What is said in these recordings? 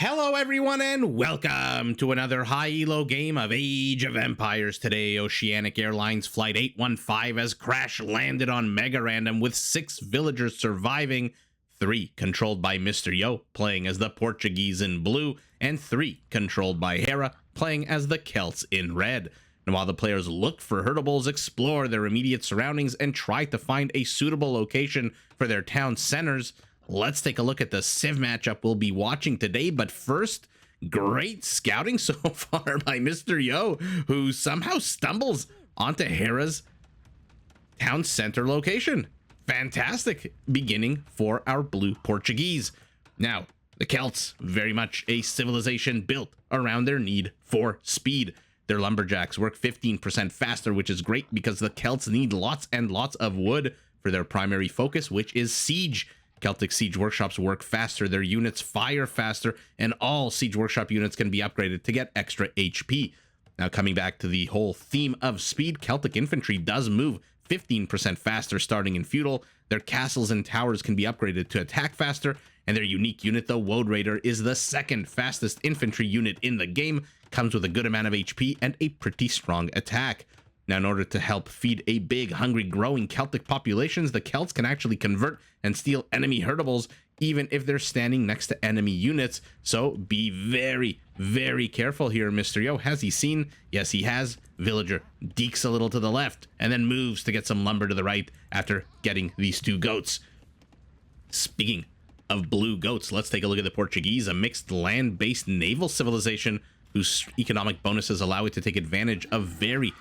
Hello everyone and welcome to another high elo game of Age of Empires. Today, Oceanic Airlines Flight 815 has crash landed on Mega Random with 6 villagers surviving, 3 controlled by Mr. Yo, playing as the Portuguese in blue, and 3 controlled by Hera, playing as the Celts in red. And while the players look for hurtables, explore their immediate surroundings, and try to find a suitable location for their town centers, let's take a look at the Civ matchup we'll be watching today. But first, great scouting so far by Mr. Yo, who somehow stumbles onto Hera's town center location. Fantastic beginning for our blue Portuguese. Now, the Celts, very much a civilization built around their need for speed. Their lumberjacks work 15% faster, which is great because the Celts need lots and lots of wood for their primary focus, which is siege. Celtic siege workshops work faster, their units fire faster, and all siege workshop units can be upgraded to get extra HP. Now, coming back to the whole theme of speed, Celtic infantry does move 15% faster starting in Feudal. Their castles and towers can be upgraded to attack faster, and their unique unit, the Woad Raider, is the second fastest infantry unit in the game, comes with a good amount of HP and a pretty strong attack. Now, in order to help feed a big, hungry, growing Celtic populations, the Celts can actually convert and steal enemy hurtables, even if they're standing next to enemy units. So be very, very careful here, Mr. Yo. Has he seen? Yes, he has. Villager dekes a little to the left and then moves to get some lumber to the right after getting these 2 goats. Speaking of blue goats, let's take a look at the Portuguese, a mixed land-based naval civilization whose economic bonuses allow it to take advantage of very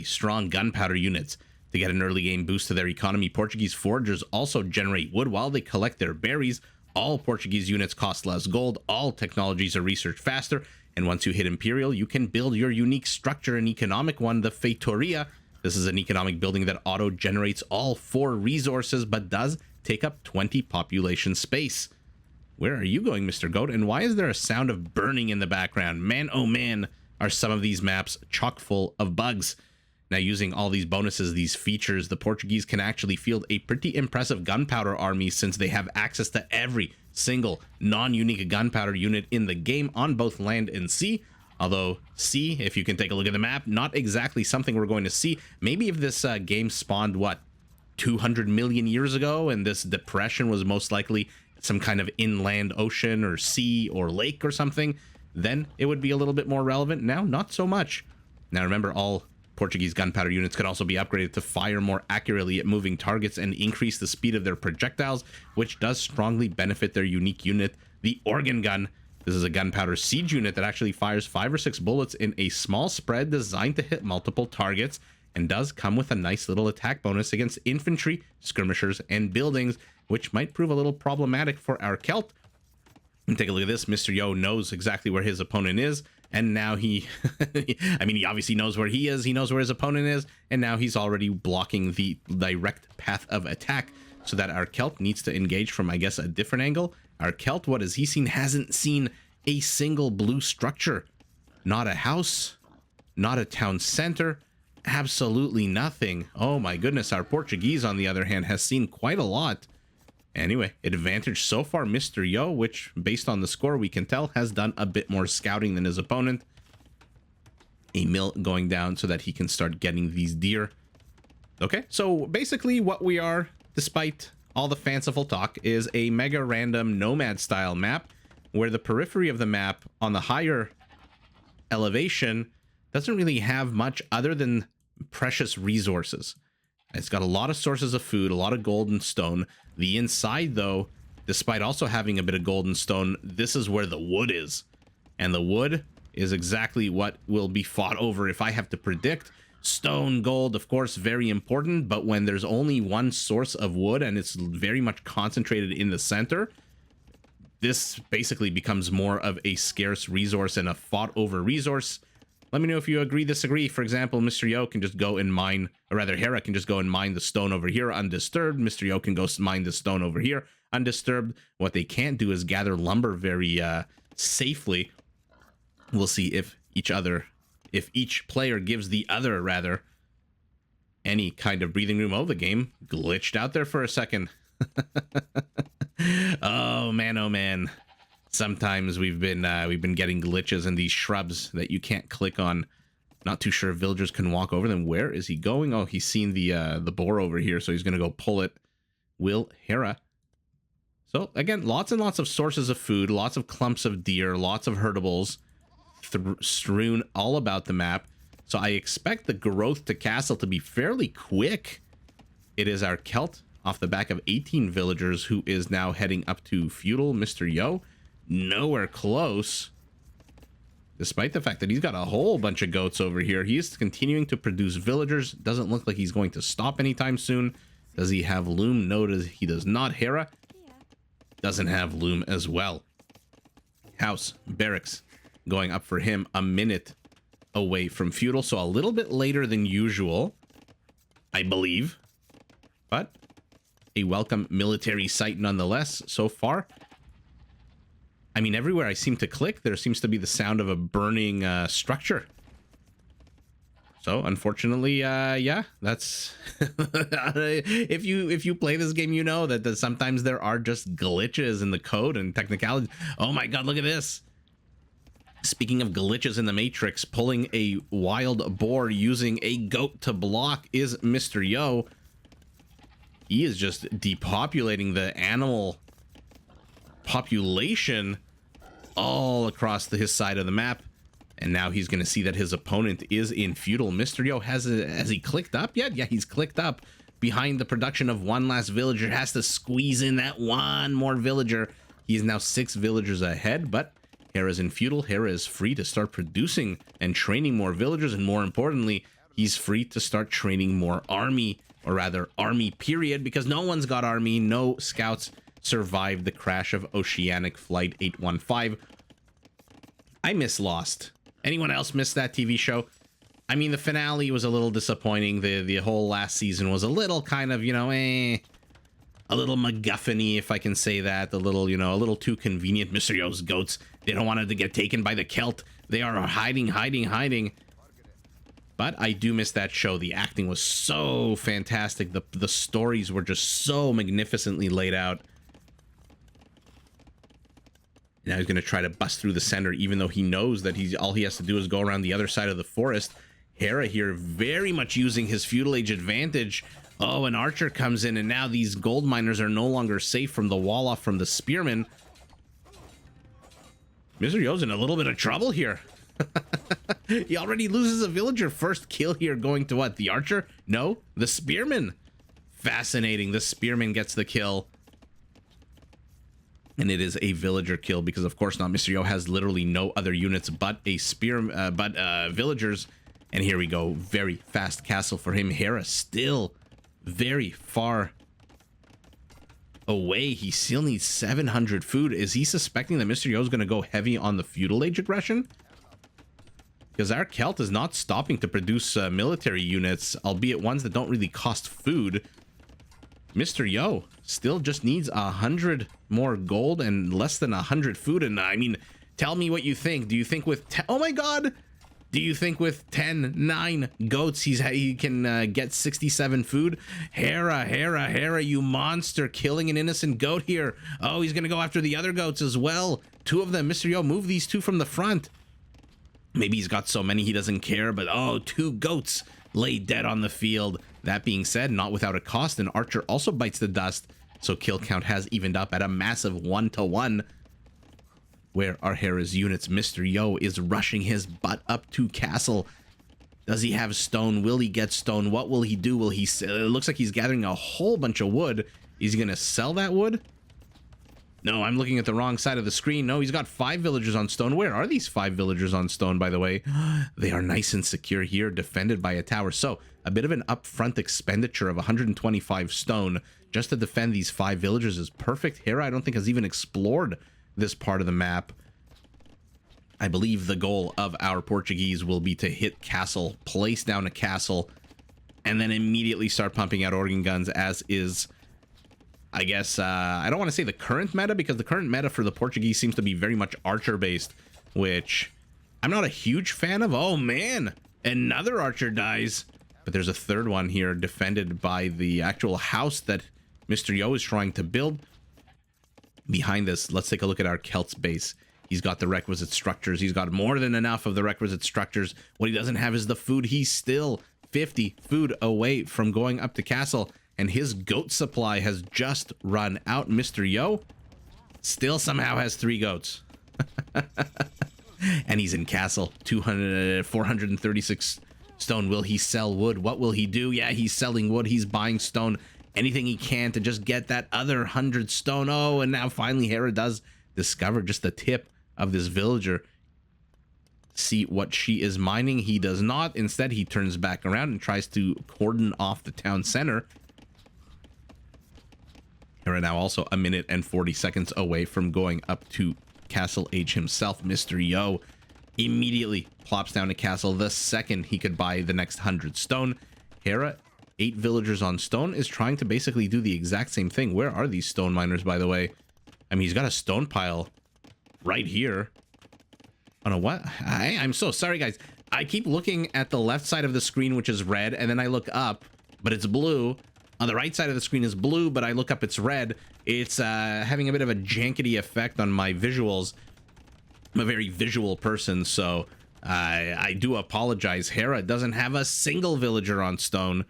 strong gunpowder units. To get an early game boost to their economy, Portuguese foragers also generate wood while they collect their berries. All Portuguese units cost less gold, all technologies are researched faster, and once you hit Imperial, you can build your unique structure, an economic one, the Feitoria. This is an economic building that auto-generates all 4 resources, but does take up 20 population space. Where are you going, Mr. Goat? And why is there a sound of burning in the background? Man, oh man, are some of these maps chock full of bugs. Now, using all these bonuses, these features, the Portuguese can actually field a pretty impressive gunpowder army since they have access to every single non-unique gunpowder unit in the game on both land and sea. Although sea, if you can take a look at the map, not exactly something we're going to see. Maybe if this game spawned, what, 200 million years ago, and this depression was most likely some kind of inland ocean or sea or lake or something, then it would be a little bit more relevant. Now, not so much. Now, remember, all Portuguese gunpowder units can also be upgraded to fire more accurately at moving targets and increase the speed of their projectiles, which does strongly benefit their unique unit, the organ gun. This is a gunpowder siege unit that actually fires 5 or 6 bullets in a small spread designed to hit multiple targets, and does come with a nice little attack bonus against infantry, skirmishers, and buildings, which might prove a little problematic for our Celt. And take a look at this. Mr. Yo knows exactly where his opponent is, and now he I mean, he obviously knows where he is, he knows where his opponent is, and now he's already blocking the direct path of attack so that our Celt needs to engage from, I guess, a different angle. Our Celt, what has he seen? Hasn't seen a single blue structure. Not a house, not a town center, absolutely nothing. Oh my goodness. Our Portuguese, on the other hand, has seen quite a lot. Anyway, advantage so far, Mr. Yo, which, based on the score, we can tell has done a bit more scouting than his opponent. A mill going down so that he can start getting these deer. Okay, so basically what we are, despite all the fanciful talk, is a mega random nomad style map where the periphery of the map on the higher elevation doesn't really have much other than precious resources. It's got a lot of sources of food, a lot of gold and stone. The inside, though, despite also having a bit of gold and stone, this is where the wood is. And the wood is exactly what will be fought over if I have to predict. Stone, gold, of course, very important, but when there's only one source of wood and it's very much concentrated in the center, this basically becomes more of a scarce resource and a fought over resource. Let me know if you agree, disagree. For example, Mr. Yo can just go and mine, or rather Hera can just go and mine the stone over here undisturbed. Mr. Yo can go mine the stone over here undisturbed. What they can't do is gather lumber very safely. We'll see if each player gives the other, rather, any kind of breathing room. Oh, the game glitched out there for a second. Oh man, oh man. Sometimes we've been getting glitches in these shrubs that you can't click on. Not too sure if villagers can walk over them. Where is he going? Oh, he's seen the boar over here, so he's gonna go pull it. Will Hera. So again, lots and lots of sources of food, lots of clumps of deer, lots of herdables strewn all about the map. So I expect the growth to castle to be fairly quick. It is our Celt off the back of 18 villagers who is now heading up to feudal Mr. Yo. Nowhere close. Despite the fact that he's got a whole bunch of goats over here, he is continuing to produce villagers. Doesn't look like he's going to stop anytime soon. Does he have loom? No, he does not. Hera doesn't have loom as well. House, barracks, going up for him a minute away from feudal, so a little bit later than usual, I believe, but a welcome military site nonetheless so far. I mean, everywhere I seem to click, there seems to be the sound of a burning structure. So unfortunately, yeah, that's if you play this game, you know that sometimes there are just glitches in the code and technicality. Oh my god, look at this. Speaking of glitches in the Matrix, pulling a wild boar using a goat to block is Mr. Yo. He is just depopulating the animal population all across his side of the map. And now he's going to see that his opponent is in feudal. Mr. Yo, has he clicked up yet? Yeah, he's clicked up behind the production of one last villager. Has to squeeze in that one more villager. He is now 6 villagers ahead, but Hera's in feudal. Hera is free to start producing and training more villagers, and more importantly, he's free to start training more army, or rather army period, because no one's got army. No scouts survived the crash of Oceanic Flight 815. I miss Lost. Anyone else miss that TV show? I mean, the finale was a little disappointing. The whole last season was a little kind of, a little MacGuffin-y, if I can say that. A little, a little too convenient. Mr. Yo's goats, they don't want it to get taken by the Celt. They are hiding. But I do miss that show. The acting was so fantastic. The stories were just so magnificently laid out. Now he's going to try to bust through the center, even though he knows that all he has to do is go around the other side of the forest. Hera here very much using his Feudal Age advantage. Oh, an archer comes in, and now these gold miners are no longer safe from the wall off from the spearmen. Mr. Yo's in a little bit of trouble here. He already loses a villager. First kill here going to what? The archer? No, the spearman. Fascinating. The spearman gets the kill. And it is a villager kill because, of course, not. Mr. Yo has literally no other units but villagers. And here we go. Very fast castle for him. Hera still very far away. He still needs 700 food. Is he suspecting that Mr. Yo is going to go heavy on the Feudal Age aggression? Because our Celt is not stopping to produce military units, albeit ones that don't really cost food. Mr. Yo still just needs 100 more gold and less than 100 food. And I mean, tell me what you think. Do you think with oh my god, do you think with 9 goats he can get 67 food? Hera, you monster, killing an innocent goat here. Oh, he's gonna go after the other goats as well. 2 of them. Mr. Yo, move these 2 from the front. Maybe he's got so many he doesn't care, but oh, 2 goats lay dead on the field. That being said, not without a cost, an archer also bites the dust, so kill count has evened up at a massive 1-to-1. Where are Hera's units? Mr. Yo is rushing his butt up to castle. Does he have stone? Will he get stone? What will he do? Will he? It looks like he's gathering a whole bunch of wood. Is he gonna sell that wood? No, I'm looking at the wrong side of the screen. No, he's got 5 villagers on stone. Where are these 5 villagers on stone, by the way? They are nice and secure here, defended by a tower. So, a bit of an upfront expenditure of 125 stone just to defend these 5 villagers is perfect. Hera, I don't think, has even explored this part of the map. I believe the goal of our Portuguese will be to hit castle, place down a castle, and then immediately start pumping out organ guns, as is... I guess, I don't want to say the current meta, because the current meta for the Portuguese seems to be very much archer-based, which I'm not a huge fan of. Oh, man, another archer dies. But there's a third one here, defended by the actual house that Mr. Yo is trying to build. behind this, let's take a look at our Celts base. He's got the requisite structures. He's got more than enough of the requisite structures. What he doesn't have is the food. He's still 50 food away from going up to castle, and his goat supply has just run out. Mr. Yo still somehow has 3 goats. And he's in castle. 436 stone. Will he sell wood? What will he do? Yeah, he's selling wood. He's buying stone. Anything he can to just get that other 100 stone. Oh, and now finally Hera does discover just the tip of this villager. See what she is mining. He does not. Instead, he turns back around and tries to cordon off the town center. Hera now also 1 minute and 40 seconds away from going up to Castle Age himself. Mr. Yo immediately plops down to castle the second he could buy the next 100 stone. Hera, 8 villagers on stone, is trying to basically do the exact same thing. Where are these stone miners, by the way? I mean, he's got a stone pile right here. Oh no, what? I'm so sorry, guys. I keep looking at the left side of the screen, which is red, and then I look up, but it's blue. On the right side of the screen is blue, but I look up, it's red. It's having a bit of a jankety effect on my visuals. I'm a very visual person, so I do apologize. Hera doesn't have a single villager on stone.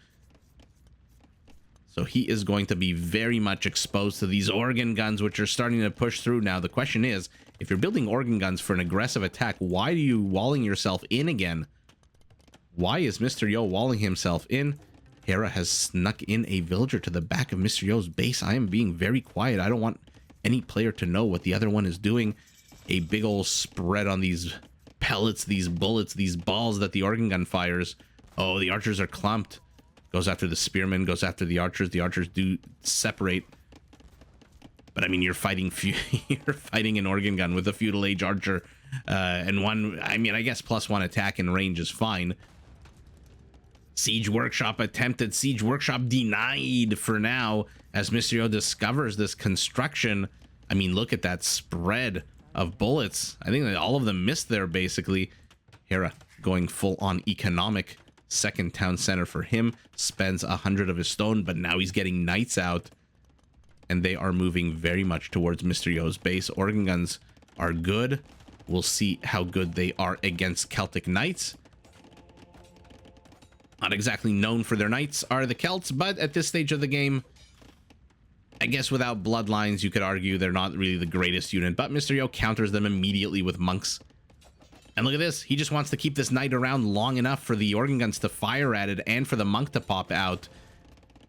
So he is going to be very much exposed to these organ guns, which are starting to push through. Now, the question is, if you're building organ guns for an aggressive attack, why are you walling yourself in again? Why is Mr. Yo walling himself in? Hera has snuck in a villager to the back of Mr. Yo's base. I am being very quiet. I don't want any player to know what the other one is doing. A big old spread on these pellets, these bullets, these balls that the organ gun fires. Oh, the archers are clumped. Goes after the spearmen, goes after the archers. The archers do separate. But I mean, you're fighting an organ gun with a Feudal Age archer. And one, I mean, I guess +1 attack and range is fine. Siege Workshop attempted. Siege Workshop denied for now as Mr. Yo discovers this construction. I mean, look at that spread of bullets. I think that all of them missed there, basically. Hera going full on economic. Second town center for him. Spends 100 of his stone, but now he's getting knights out. And they are moving very much towards Mr. Yo's base. Organ guns are good. We'll see how good they are against Celtic knights. Not exactly known for their knights are the Celts, but at this stage of the game, I guess without bloodlines, you could argue they're not really the greatest unit, but Mr. Yo counters them immediately with monks. And look at this. He just wants to keep this knight around long enough for the organ guns to fire at it and for the monk to pop out.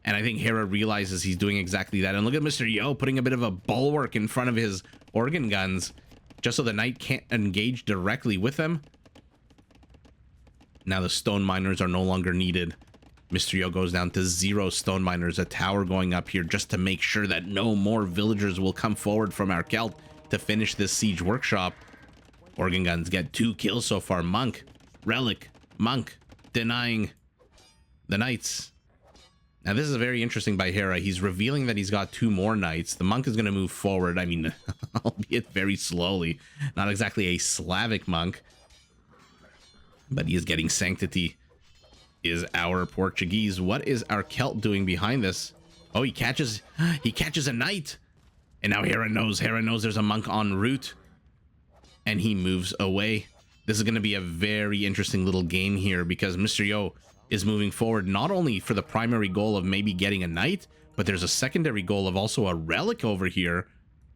And I think Hera realizes he's doing exactly that. And look at Mr. Yo putting a bit of a bulwark in front of his organ guns just so the knight can't engage directly with them. Now the stone miners are no longer needed. Mr. Yo goes down to 0 stone miners, a tower going up here just to make sure that no more villagers will come forward from our Celt to finish this siege workshop. Organ guns get 2 kills so far. Monk, relic, monk, denying the knights. Now this is very interesting by Hera. He's revealing that he's got 2 more knights. The monk is going to move forward. I mean, albeit very slowly. Not exactly a Slavic monk. But he is getting sanctity. Is our Portuguese. What is our Celt doing behind this? Oh, he catches a knight. And now Hera knows there's a monk en route. And he moves away. This is going to be a very interesting little game here because Mr. Yo is moving forward not only for the primary goal of maybe getting a knight, but there's a secondary goal of also a relic over here.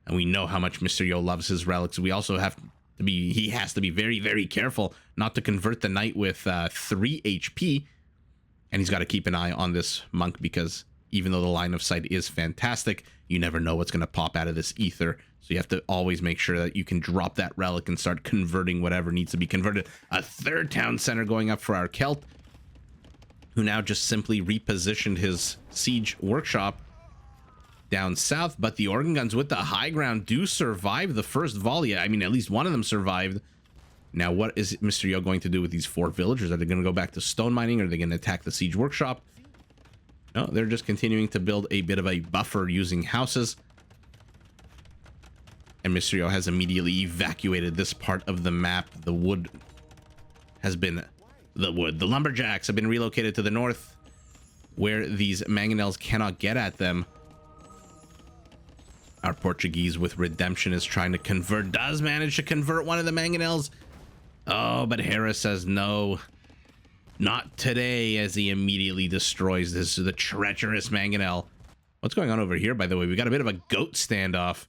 And we know how much Mr. Yo loves his relics. We also have to be, he has to be very, very careful not to convert the knight with 3 HP. And he's got to keep an eye on this monk because even though the line of sight is fantastic, you never know what's going to pop out of this ether. So you have to always make sure that you can drop that relic and start converting whatever needs to be converted. A 3rd town center going up for our Celt, who now just simply repositioned his siege workshop down south. But the organ guns with the high ground do survive the first volley. I mean, at least one of them survived. Now, what is Mr. Yo going to do with these 4 villagers? Are they going to go back to stone mining? Or are they going to attack the siege workshop? No, they're just continuing to build a bit of a buffer using houses. And Mr. Yo has immediately evacuated this part of the map. The wood has been... The lumberjacks have been relocated to the north, where these mangonels cannot get at them. Our Portuguese with Redemption is trying to convert, does manage to convert one of the mangonels. Oh, but Hera says no, not today, as he immediately destroys the treacherous mangonel. What's going on over here, by the way? We got a bit of a goat standoff.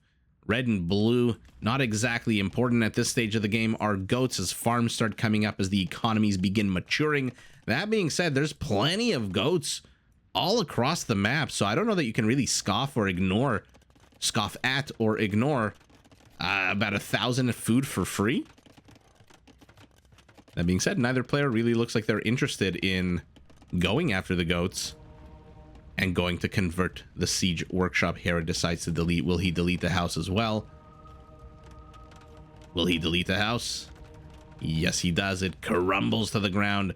Red and blue, not exactly important at this stage of the game, are goats as farms start coming up, as the economies begin maturing. That being said, there's plenty of goats all across the map, so I don't know that you can really scoff at or ignore about 1,000 food for free. That being said, neither player really looks like they're interested in going after the goats and going to convert the siege workshop. Hera decides to delete. Will he delete the house as well? Will he delete the house? Yes, he does. It crumbles to the ground.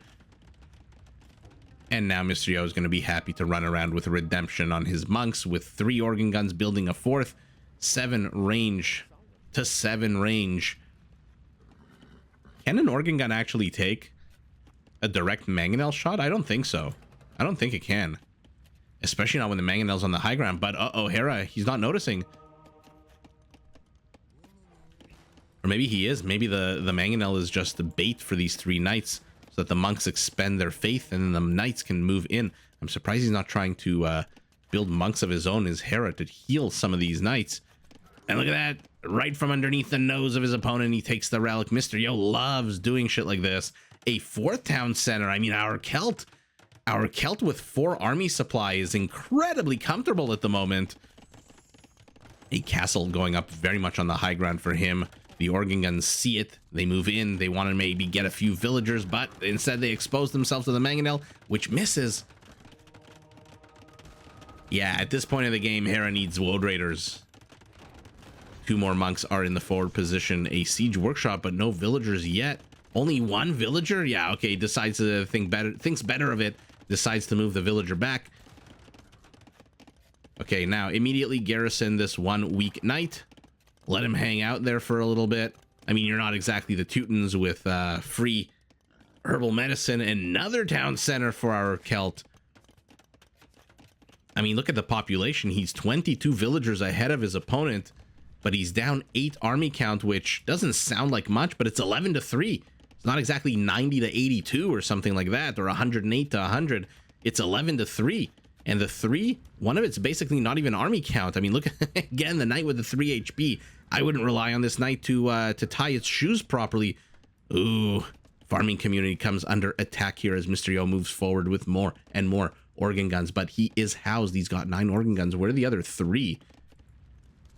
And now Mr. Yo is going to be happy to run around with Redemption on his monks, with 3 organ guns building a 4th. 7 range to 7 range. Can an organ gun actually take a direct mangonel shot? I don't think so. I don't think it can. Especially not when the mangonel's on the high ground. But uh-oh, Hera, he's not noticing. Or maybe he is. Maybe the mangonel is just the bait for these 3 knights, so that the monks expend their faith and then the knights can move in. I'm surprised he's not trying to build monks of his own as Hera to heal some of these knights. And look at that. Right from underneath the nose of his opponent, he takes the relic. Mr. Yo loves doing shit like this. A 4th town center. I mean, our Celt with 4 army supply is incredibly comfortable at the moment. A castle going up very much on the high ground for him. The organ guns see it. They move in. They want to maybe get a few villagers, but instead they expose themselves to the mangonel, which misses. Yeah, at this point of the game, Hera needs woad raiders. 2 more monks are in the forward position. A siege workshop, but no villagers yet. Only 1 villager? Yeah, okay, decides to thinks better of it. Decides to move the villager back. Okay, now immediately garrison this 1 weak knight. Let him hang out there for a little bit. I mean, you're not exactly the Teutons with free herbal medicine. Another town center for our Celt. I mean, look at the population. He's 22 villagers ahead of his opponent, but he's down 8 army count, which doesn't sound like much, but it's 11 to 3. It's not exactly 90 to 82 or something like that, or 108 to 100. It's 11 to 3. And the 3, one of it's basically not even army count. I mean, look, again, the knight with the 3 HP. I wouldn't rely on this knight to tie its shoes properly. Ooh, farming community comes under attack here as Mr. Yo moves forward with more and more organ guns. But he is housed. He's got 9 organ guns. Where are the other 3?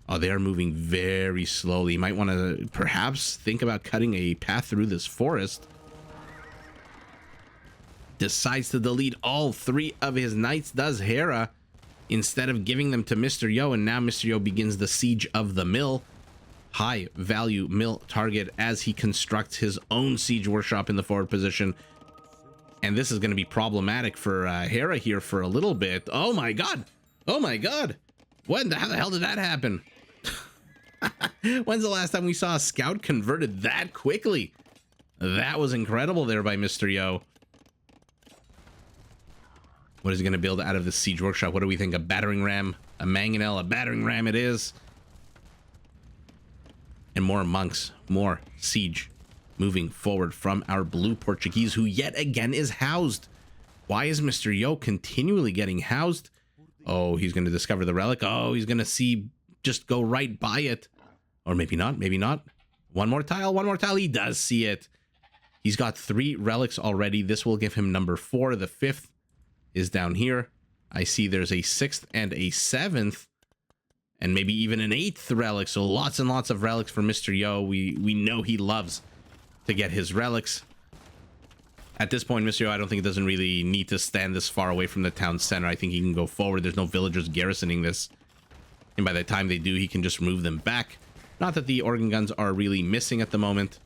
Oh, they are moving very slowly. You might want to perhaps think about cutting a path through this forest. Decides to delete all 3 of his knights, does Hera, instead of giving them to Mr. Yo. And now Mr. Yo begins the siege of the mill. High value mill target as he constructs his own siege workshop in the forward position. And this is going to be problematic for Hera here for a little bit. Oh my god. Oh my god. How the hell did that happen? When's the last time we saw a scout converted that quickly? That was incredible there by Mr. Yo. What is he going to build out of the siege workshop? What do we think? A battering ram? A mangonel? A battering ram it is. And more monks. More siege. Moving forward from our blue Portuguese, who yet again is housed. Why is Mr. Yo continually getting housed? Oh, he's going to discover the relic. Oh, he's going to just go right by it. Or maybe not, maybe not. One more tile. He does see it. He's got 3 relics already. This will give him number 4. The 5th is down here. I see there's a 6th and a 7th. And maybe even an 8th relic. So lots and lots of relics for Mr. Yo. We know he loves to get his relics. At this point, Mr. Yo, I don't think it doesn't really need to stand this far away from the town center. I think he can go forward. There's no villagers garrisoning this. And by the time they do, he can just move them back. Not that the organ guns are really missing at the moment,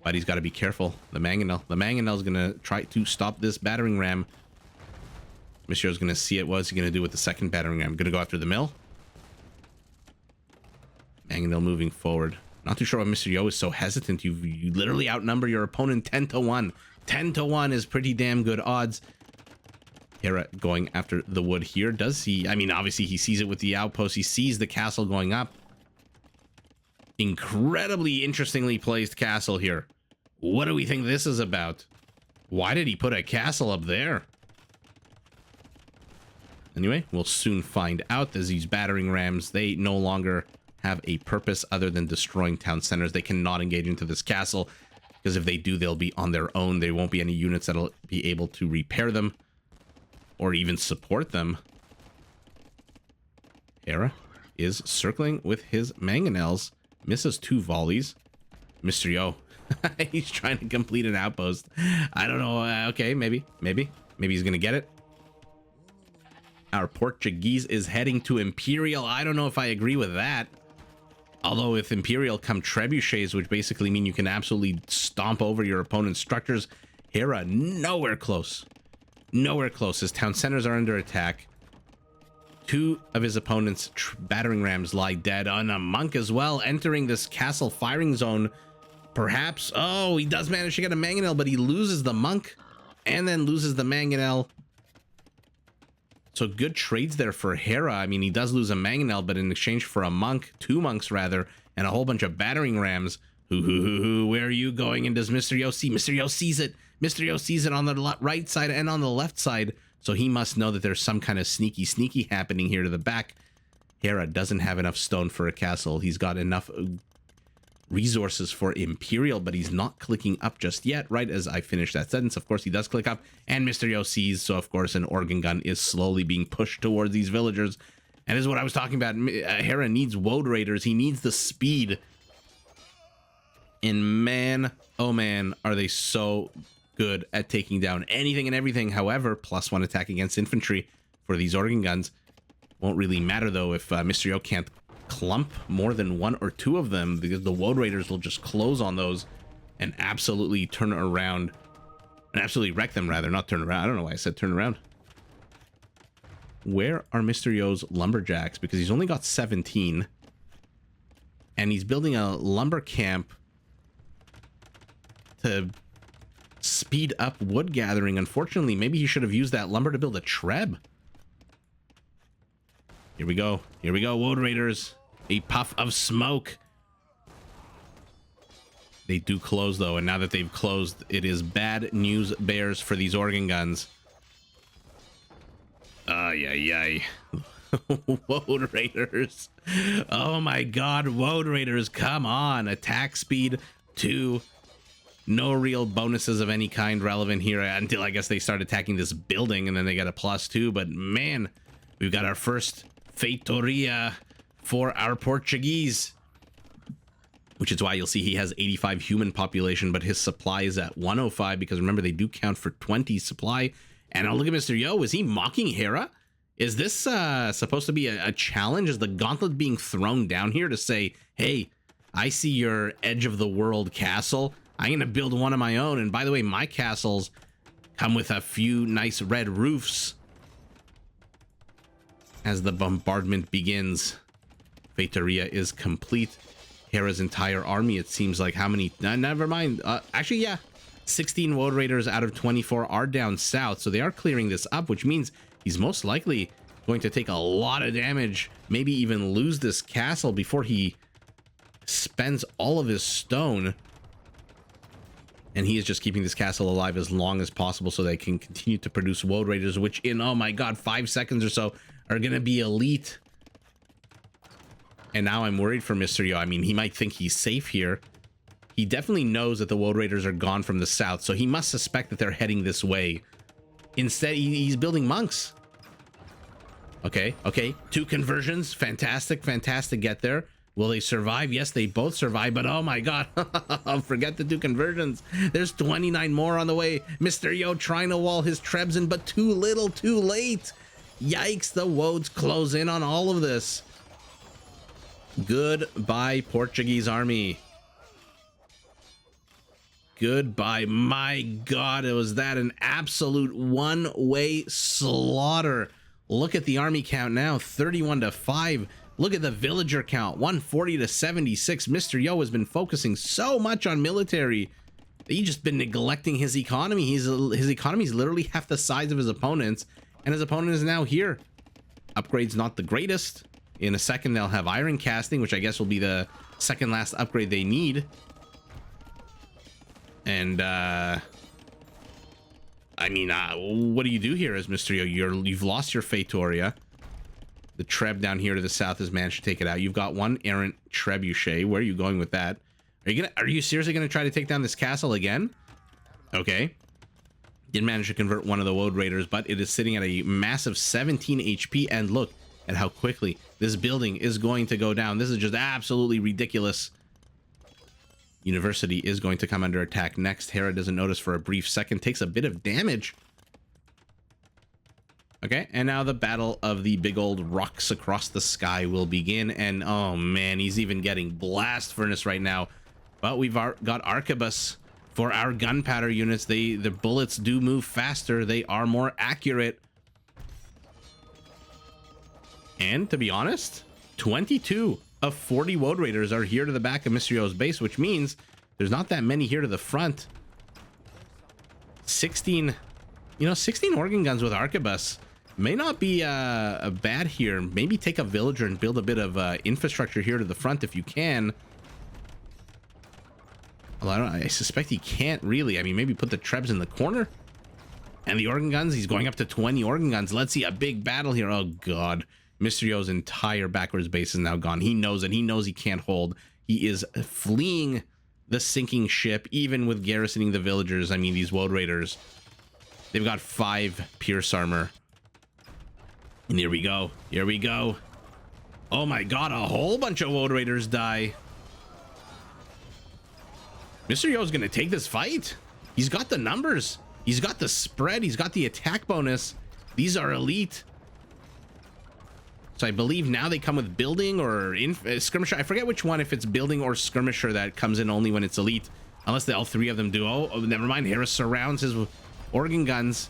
but he's got to be careful. The mangonel is going to try to stop this battering ram. Mr. Yo's going to see it. What's he going to do with the second battering ram? Going to go after the mill? Mangonel moving forward. Not too sure why Mr. Yo is so hesitant. You literally outnumber your opponent 10 to 1. 10 to 1 is pretty damn good odds. Hera going after the wood here. Does he? I mean, obviously he sees it with the outpost. He sees the castle going up. Incredibly interestingly placed castle here. What do we think this is about? Why did he put a castle up there? Anyway, we'll soon find out, as these battering rams, they no longer have a purpose other than destroying town centers. They cannot engage into this castle, because if they do, they'll be on their own. There won't be any units that'll be able to repair them or even support them. Hera is circling with his mangonels. Misses 2 volleys. Mr. Yo. He's trying to complete an outpost. I don't know. Okay, maybe he's gonna get it. Our Portuguese is heading to Imperial. I don't know if I agree with that. Although with Imperial come trebuchets, which basically mean you can absolutely stomp over your opponent's structures. Hera, nowhere close. Nowhere close. His town centers are under attack. 2 of his opponent's battering rams lie dead. On a monk as well, entering this castle firing zone. Perhaps, oh, he does manage to get a mangonel, but he loses the monk and then loses the mangonel. So good trades there for Hera. I mean, he does lose a mangonel, but in exchange for a monk, 2 monks rather, and a whole bunch of battering rams. Where are you going? And does Mr. Yo see? Mr. Yo sees it. Mr. Yo sees it on the right side and on the left side. So he must know that there's some kind of sneaky happening here to the back. Hera doesn't have enough stone for a castle. He's got enough resources for Imperial, but he's not clicking up just yet. Right as I finish that sentence, of course, he does click up, and Mr. Yo sees. So, of course, an organ gun is slowly being pushed towards these villagers. And this is what I was talking about. Hera needs Woad Raiders. He needs the speed. And man, oh man, are they so good at taking down anything and everything. However, +1 attack against infantry for these organ guns won't really matter, though, if Mr. Yo can't clump more than 1 or 2 of them, because the Woad Raiders will just close on those and absolutely turn around and absolutely wreck them, rather, not turn around. I don't know why I said turn around. Where are Mr. Yo's lumberjacks? Because he's only got 17 and he's building a lumber camp to speed up wood gathering. Unfortunately, maybe he should have used that lumber to build a treb. Here we go. Here we go, Woad Raiders. A puff of smoke. They do close, though, and now that they've closed, it is bad news bears for these organ guns. Ay. Woad Raiders. Oh my god, Woad Raiders, come on. Attack speed 2. No real bonuses of any kind relevant here until I guess they start attacking this building, and then they got a +2. But man, we've got our first Feitoria for our Portuguese, which is why you'll see he has 85 human population, but his supply is at 105, because remember, they do count for 20 supply. And now look at Mr. Yo. Is he mocking Hera? Is this supposed to be a challenge? Is the gauntlet being thrown down here to say, hey, I see your edge of the world castle. I'm going to build one of my own. And by the way, my castles come with a few nice red roofs. As the bombardment begins, Feitoria is complete. Hera's entire army, it seems like, how many? Never mind. Actually, yeah. 16 Woad Raiders out of 24 are down south. So they are clearing this up, which means he's most likely going to take a lot of damage. Maybe even lose this castle before he spends all of his stone. And he is just keeping this castle alive as long as possible so they can continue to produce Woad Raiders, which in, oh my god, 5 seconds or so are going to be elite. And now I'm worried for Mr. Yo. I mean, he might think he's safe here. He definitely knows that the Woad Raiders are gone from the south, so he must suspect that they're heading this way. Instead, he's building monks. Okay. 2 conversions. Fantastic get there. Will they survive? Yes, they both survive, but oh my god. Forget the 2 conversions. There's 29 more on the way. Mr. Yo trying to wall his trebs in, but too little, too late. Yikes, the Woads close in on all of this. Goodbye, Portuguese army. Goodbye. My god, was that an absolute one-way slaughter. Look at the army count now, 31-5. Look at the villager count, 140-76. Mr. Yo has been focusing so much on military. He's just been neglecting his economy. His economy is literally half the size of his opponent's, and his opponent is now here. Upgrade's not the greatest. In a second, they'll have iron casting, which I guess will be the second last upgrade they need. And I mean, what do you do here as Mysterio? You've lost your Feitoria. The Treb down here to the south has managed to take it out. You've got one errant Trebuchet. Where are you going with that? Are you seriously gonna try to take down this castle again? Okay. Did manage to convert one of the Woad Raiders, but it is sitting at a massive 17 HP. And look at how quickly this building is going to go down. This is just absolutely ridiculous. University is going to come under attack next. Hera doesn't notice for a brief second, takes a bit of damage. Okay, and now the battle of the big old rocks across the sky will begin. And oh man, he's even getting blast furnace right now. But we've got arquebus for our gunpowder units. The bullets do move faster. They are more accurate. And to be honest, 22 of 40 Woad Raiders are here to the back of Mysterio's base, which means there's not that many here to the front. 16 organ guns with arquebus may not be a bad here. Maybe take a villager and build a bit of infrastructure here to the front if you can. Well, I suspect he can't really. I mean, maybe put the Trebs in the corner. And the organ guns, he's going up to 20 organ guns. Let's see a big battle here. Oh god, Mysterio's entire backwards base is now gone. He knows it. He knows he can't hold. He is fleeing the sinking ship, even with garrisoning the villagers. I mean, these Woad Raiders, they've got 5 pierce armor. And here we go. Here we go. Oh my god, a whole bunch of Woad Raiders die. Mysterio's gonna take this fight. He's got the numbers. He's got the spread. He's got the attack bonus. These are elite. So I believe now they come with building or skirmisher. I forget which one, if it's building or skirmisher that comes in only when it's elite. Unless all 3 of them do. Oh, never mind. Hera surrounds his organ guns.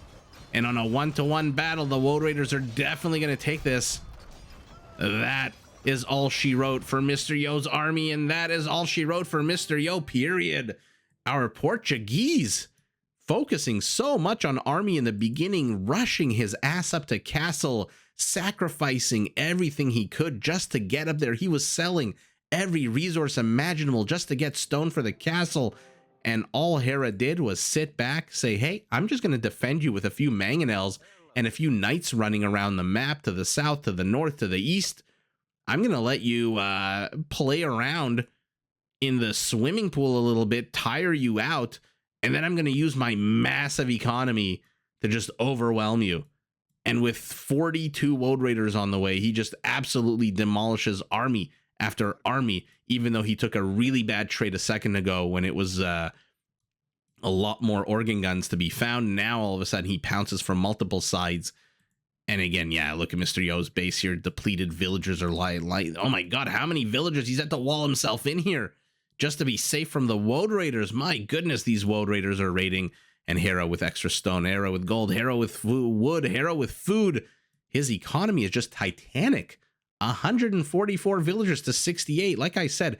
And on a 1-to-1 battle, the Woad Raiders are definitely going to take this. That is all she wrote for Mysterio's army. And that is all she wrote for Mysterio, period. Our Portuguese, focusing so much on army in the beginning, rushing his ass up to castle, sacrificing everything he could just to get up there. He was selling every resource imaginable just to get stone for the castle. And all Hera did was sit back, say, hey, I'm just going to defend you with a few mangonels and a few knights running around the map to the south, to the north, to the east. I'm going to let you play around in the swimming pool a little bit, tire you out, and then I'm going to use my massive economy to just overwhelm you. And with 42 Woad Raiders on the way, he just absolutely demolishes army after army, even though he took a really bad trade a second ago when it was a lot more organ guns to be found. Now, all of a sudden, he pounces from multiple sides. And again, yeah, look at Mysterio's base here. Depleted villagers are lying. Oh my god, how many villagers? He's had to wall himself in here just to be safe from the Woad Raiders. My goodness, these Woad Raiders are raiding. And Hera with extra stone, Hera with gold, Hera with wood, Hera with food. His economy is just titanic. 144 villagers to 68. Like I said,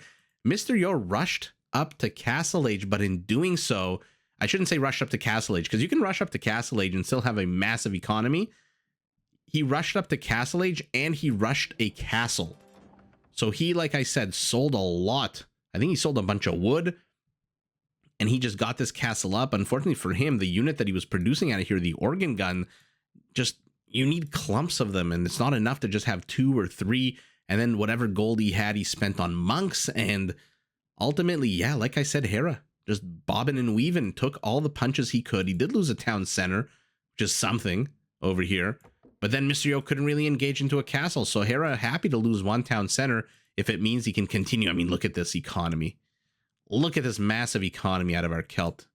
Mysterio rushed up to Castle Age, but in doing so, I shouldn't say rush up to Castle Age, because you can rush up to Castle Age and still have a massive economy. He rushed up to Castle Age and he rushed a castle. So he, like I said, sold a lot. I think he sold a bunch of wood. And he just got this castle up. Unfortunately for him, the unit that he was producing out of here, the organ gun, just, you need clumps of them. And it's not enough to just have 2 or 3. And then whatever gold he had, he spent on monks. And ultimately, yeah, like I said, Hera just bobbing and weaving, took all the punches he could. He did lose a town center, which is something over here. But then Mysterio couldn't really engage into a castle. So Hera happy to lose 1 town center if it means he can continue. I mean, look at this economy. Look at this massive economy out of our Celt.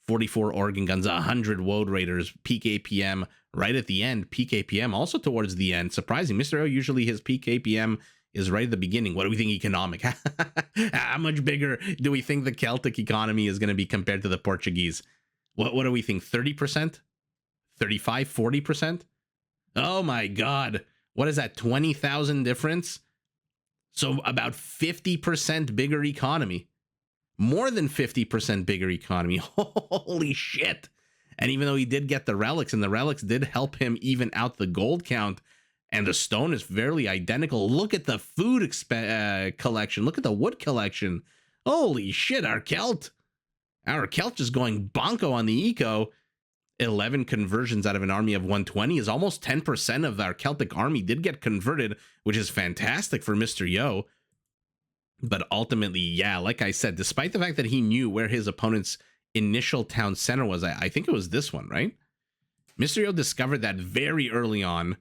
44 organ guns, 100 Woad Raiders, peak APM right at the end. Peak APM also towards the end. Surprising. Mysterio, usually his peak APM is right at the beginning. What do we think economic? How much bigger do we think the Celtic economy is going to be compared to the Portuguese? What do we think? 30%? 35? 40%? Oh my god. What is that? 20,000 difference? So about 50% bigger economy. More than 50% bigger economy. Holy shit. And even though he did get the relics, and the relics did help him even out the gold count, And the stone is fairly identical. Look at the food collection. Look at the wood collection. Holy shit, our Celt is going bonko on the eco. 11 conversions out of an army of 120 is almost 10% of our Celtic army did get converted, which is fantastic for Mr. Yo. But ultimately, yeah, like I said, despite the fact that he knew where his opponent's initial town center was, I think it was this one, right? Mr. Yo discovered that very early on.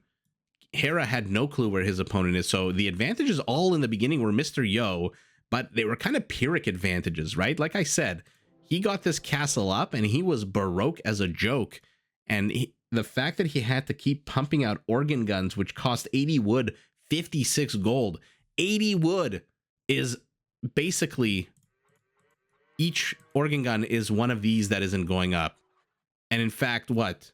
Hera had no clue where his opponent is, so the advantages all in the beginning were Mr. Yo, but they were kind of Pyrrhic advantages, right? Like I said, he got this castle up and he was Baroque as a joke, and the fact that he had to keep pumping out organ guns, which cost 80 wood, 56 gold. 80 wood is basically, each organ gun is one of these that isn't going up. And in fact, what?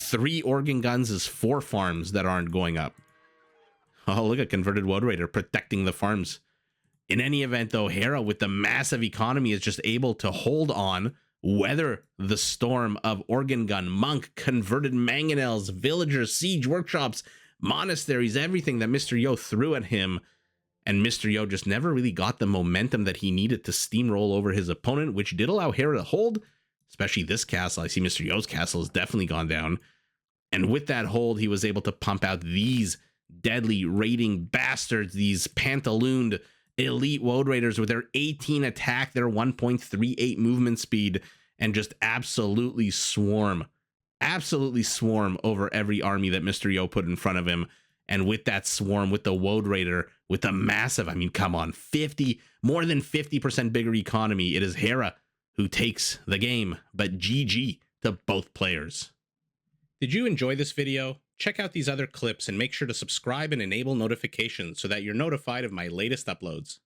3 organ guns is 4 farms that aren't going up. Oh, look at Converted Woad Raider protecting the farms. In any event, though, Hera, with the massive economy, is just able to hold on, weather the storm of organ gun, monk, converted mangonels, villagers, siege workshops, monasteries, everything that Mr. Yo threw at him. And Mr. Yo just never really got the momentum that he needed to steamroll over his opponent, which did allow Hera to hold, especially this castle. I see Mr. Yo's castle has definitely gone down. And with that hold, he was able to pump out these deadly raiding bastards, these pantalooned elite Woad Raiders with their 18 attack, their 1.38 movement speed, and just absolutely swarm over every army that Mr. Yo put in front of him. And with that swarm, with the Woad Raider, with the massive, I mean, come on, more than 50% bigger economy, it is Hera who takes the game. But GG to both players. Did you enjoy this video? Check out these other clips and make sure to subscribe and enable notifications so that you're notified of my latest uploads.